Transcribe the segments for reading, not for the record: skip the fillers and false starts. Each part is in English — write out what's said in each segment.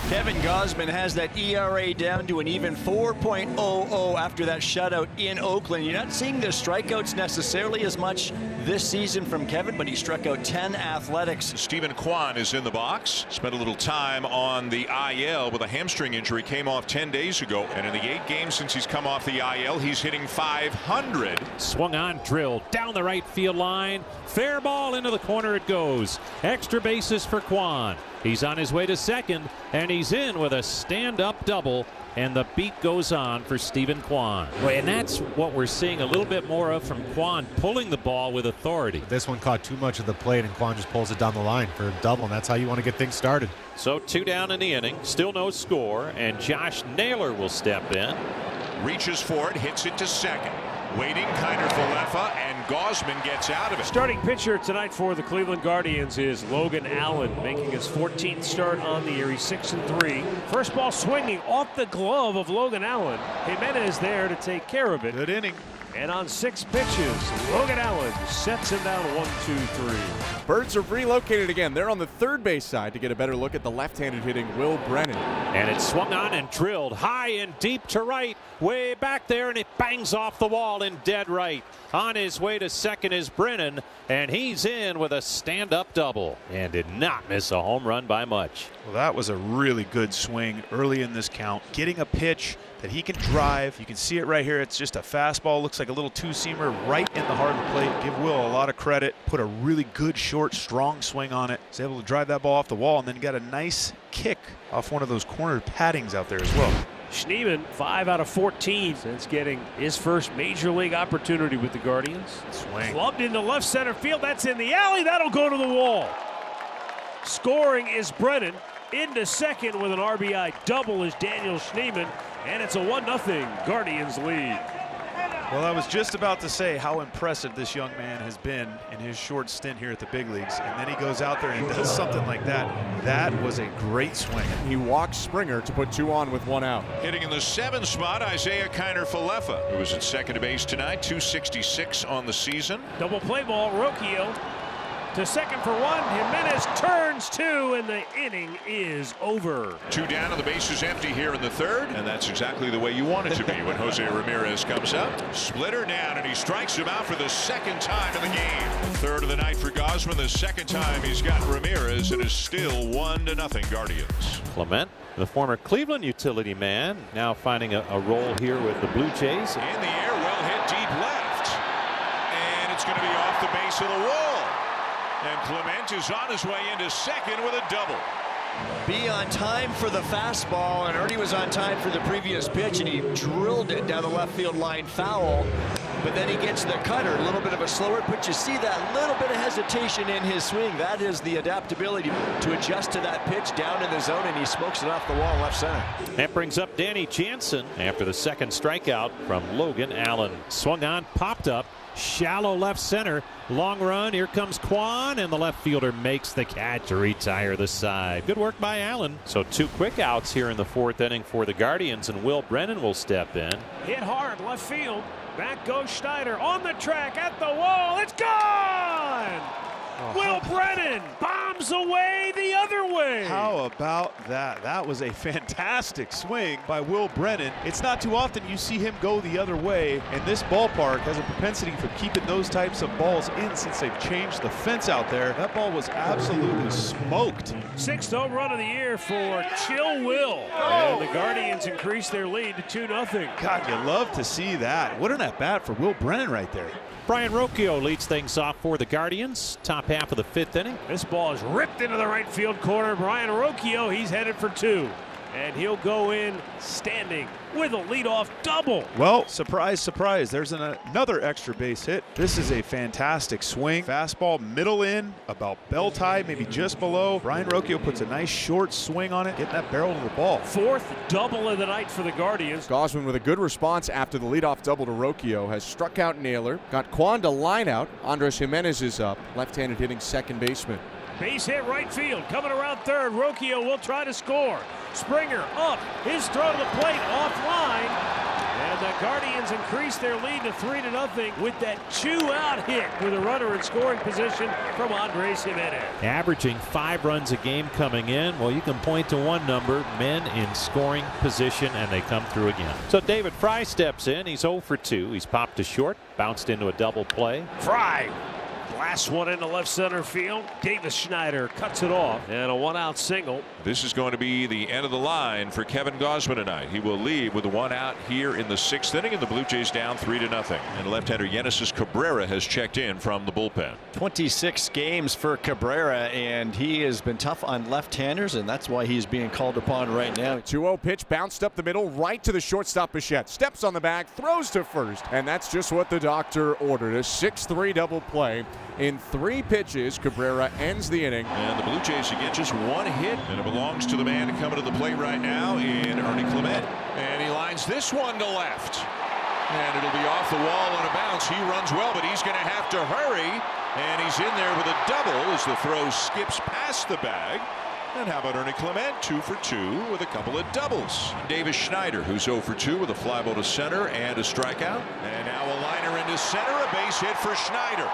Kevin Gausman has that ERA down to an even 4.00 after that shutout in Oakland. You're not seeing the strikeouts necessarily as much this season from Kevin, but he struck out 10 Athletics. Stephen Kwan is in the box. Spent a little time on the IL with a hamstring injury. Came off 10 days ago. And in the 8 games since he's come off the IL, he's hitting .500. Swung on, drilled down the right field line. Fair ball into the corner it goes. Extra bases for Kwan. He's on his way to second, and he's in with a stand-up double, and the beat goes on for Stephen Kwan. And that's what we're seeing a little bit more of from Kwan, pulling the ball with authority. This one caught too much of the plate, and Kwan just pulls it down the line for a double, and that's how you want to get things started. So 2 down in the inning, still no score, and Josh Naylor will step in. Reaches for it, hits it to second. Waiting, Kiner Falefa, and Gausman gets out of it. Starting pitcher tonight for the Cleveland Guardians is Logan Allen, making his 14th start on the year. He's 6-3. First ball swinging off the glove of Logan Allen. Jimenez there to take care of it. Good inning. And on 6 pitches, Logan Allen sets him down 1-2-3. Birds have relocated again. They're on the third base side to get a better look at the left-handed hitting Will Brennan. And it's swung on and drilled high and deep to right, way back there, and it bangs off the wall in dead right. On his way to second is Brennan, and he's in with a stand-up double and did not miss a home run by much. Well, that was a really good swing early in this count. Getting a pitch that he can drive. You can see it right here. It's just a fastball. Looks like a little two-seamer right in the heart of the plate. Give Will a lot of credit. Put a really good, short, strong swing on it. Was able to drive that ball off the wall and then got a nice kick off one of those corner paddings out there as well. Schneemann, 5 out of 14 since getting his first major league opportunity with the Guardians. Swing. Clubbed into left center field. That's in the alley. That'll go to the wall. Scoring is Brennan. Into second with an RBI double is Daniel Schneemann. And it's a 1-0 Guardians lead. Well, I was just about to say how impressive this young man has been in his short stint here at the big leagues. And then he goes out there and does something like that. That was a great swing. He walks Springer to put 2 on with 1 out. Hitting in the 7th spot, Isaiah Kiner Falefa, who was at second base tonight, 266 on the season. Double play ball, Rocchio to second for 1. Jimenez turns 2, and the inning is over. 2 down and the base is empty here in the 3rd, and that's exactly the way you want it to be when Jose Ramirez comes up. Splitter down, and he strikes him out for the 2nd time in the game. 3rd of the night for Gausman, the 2nd time he's got Ramirez, and is still 1-0 Guardians. Clement, the former Cleveland utility man, now finding a role here with the Blue Jays. In the air, well hit deep left, and it's going to be off the base of the wall. And Clement is on his way into second with a double. Be on time for the fastball, and Ernie was on time for the previous pitch, and he drilled it down the left field line foul. But then he gets the cutter, a little bit of a slower pitch. You see that little bit of hesitation in his swing. That is the adaptability to adjust to that pitch down in the zone, and he smokes it off the wall left center. That brings up Danny Jansen after the 2nd strikeout from Logan Allen. Swung on, popped up, shallow left center. Long run, here comes Kwan, and the left fielder makes the catch to retire the side. Good work by Allen. So 2 quick outs here in the 4th inning for the Guardians, and Will Brennan will step in. Hit hard, left field. Back goes Schneider on the track at the wall. It's gone! Will Brennan bombs away the other way. How about that? That was a fantastic swing by Will Brennan. It's not too often you see him go the other way, and this ballpark has a propensity for keeping those types of balls in since they've changed the fence out there. That ball was absolutely smoked. 6th home run of the year for Chill Will. And the Guardians increase their lead to 2-0. God, you love to see that. What an at-bat for Will Brennan right there. Brian Rocchio leads things off for the Guardians. Top half of the 5th inning. This ball is ripped into the right field corner. Brian Rocchio, he's headed for 2. And he'll go in standing with a leadoff double. Well, surprise, surprise. There's another extra base hit. This is a fantastic swing. Fastball middle in, about belt high, maybe just below. Brian Rocchio puts a nice short swing on it, getting that barrel to the ball. 4th double of the night for the Guardians. Gausman with a good response after the leadoff double to Rocchio has struck out Naylor. Got Kwan to line out. Andres Jimenez is up. Left-handed hitting second baseman. Base hit right field. Coming around 3rd. Rocchio will try to score. Springer up. His throw to the plate offline. And the Guardians increase their lead to 3-0 with that 2-out hit with a runner in scoring position from Andres Jimenez. Averaging 5 runs a game coming in. Well, you can point to one number, men in scoring position, and they come through again. So David Fry steps in. He's 0 for 2. He's popped to short, bounced into a double play. Fry. Last one into left center field. Davis Schneider cuts it off, and a 1-out single. This is going to be the end of the line for Kevin Gausman tonight. He will leave with a 1-out here in the 6th inning, and the Blue Jays down 3-0. And left-hander Genesis Cabrera has checked in from the bullpen. 26 games for Cabrera, and he has been tough on left-handers, and that's why he's being called upon right now. 2-0 pitch bounced up the middle right to the shortstop Bichette. Steps on the bag, throws to first, and that's just what the doctor ordered. A 6-3 double play. In 3 pitches, Cabrera ends the inning. And the Blue Jays again just 1 hit, and it belongs to the man coming to the plate right now in Ernie Clement. And he lines this one to left. And it'll be off the wall on a bounce. He runs well, but he's going to have to hurry. And he's in there with a double as the throw skips past the bag. And how about Ernie Clement, 2 for 2 with a couple of doubles. Davis Schneider, who's 0 for 2 with a fly ball to center and a strikeout. And now a liner into center, a base hit for Schneider.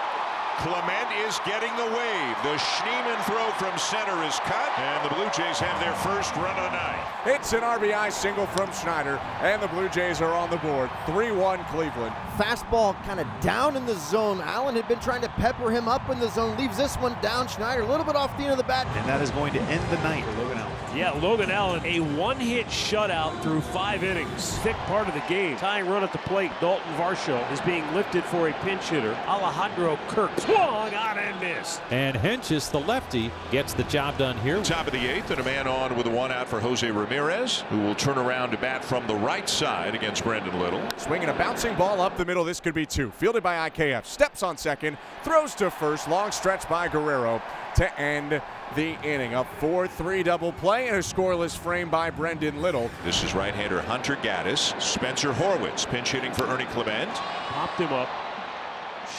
Clement is getting the wave. The Schneemann throw from center is cut, and the Blue Jays have their first run of the night. It's an RBI single from Schneider, and the Blue Jays are on the board. 3-1 Cleveland. Fastball kind of down in the zone. Allen had been trying to pepper him up in the zone. Leaves this one down. Schneider a little bit off the end of the bat. And that is going to end the night for Logan Allen. Yeah, Logan Allen, a 1-hit shutout through 5 innings. Thick part of the game. Tying run at the plate, Dalton Varsho is being lifted for a pinch hitter. Alejandro Kirk swung on and missed. And Hentges, the lefty, gets the job done here. Top of the 8th, and a man on with a 1-out for Jose Ramirez, who will turn around to bat from the right side against Brendan Little. Swinging a bouncing ball up the middle. This could be 2. Fielded by IKF. Steps on second. Throws to first. Long stretch by Guerrero to end the inning. A 4-3 double play and a scoreless frame by Brendan Little. This is right-hander Hunter Gaddis. Spencer Horwitz pinch hitting for Ernie Clement. Popped him up.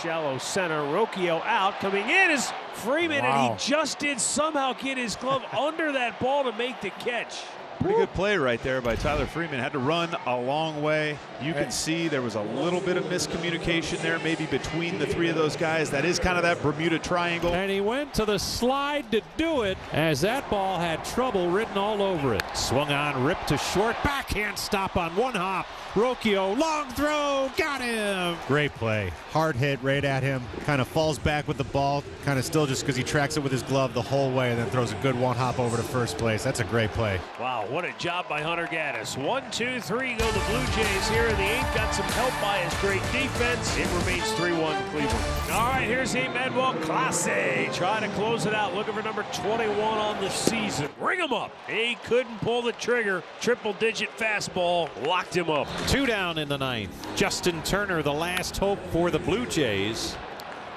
Shallow center. Rocchio out. Coming in is Freeman, and he just did somehow get his glove under that ball to make the catch. Pretty good play right there by Tyler Freeman. Had to run a long way. You can see there was a little bit of miscommunication there, maybe between the 3 of those guys. That is kind of that Bermuda Triangle. And he went to the slide to do it as that ball had trouble written all over it. Swung on, ripped to short, backhand stop on 1 hop. Rocchio, long throw, got him. Great play. Hard hit right at him. Kind of falls back with the ball. Kind of still just because he tracks it with his glove the whole way and then throws a good 1 hop over to first place. That's a great play. Wow, what a job by Hunter Gaddis. 1, 2, 3 go the Blue Jays here in the 8th. Got some help by his great defense. It remains 3-1 Cleveland. All right, here's Emmanuel Clase trying to close it out. Looking for number 21 on the season. Ring him up. He couldn't pull the trigger. Triple-digit fastball locked him up. 2 down in the 9th. Justin Turner, the last hope for the Blue Jays.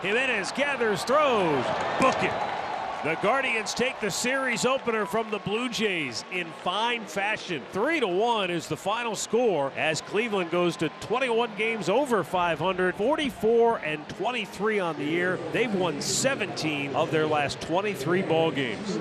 Jimenez gathers, throws, book it. The Guardians take the series opener from the Blue Jays in fine fashion. 3-1 is the final score as Cleveland goes to 21 games over 500, 44-23 on the year. They've won 17 of their last 23 ball games.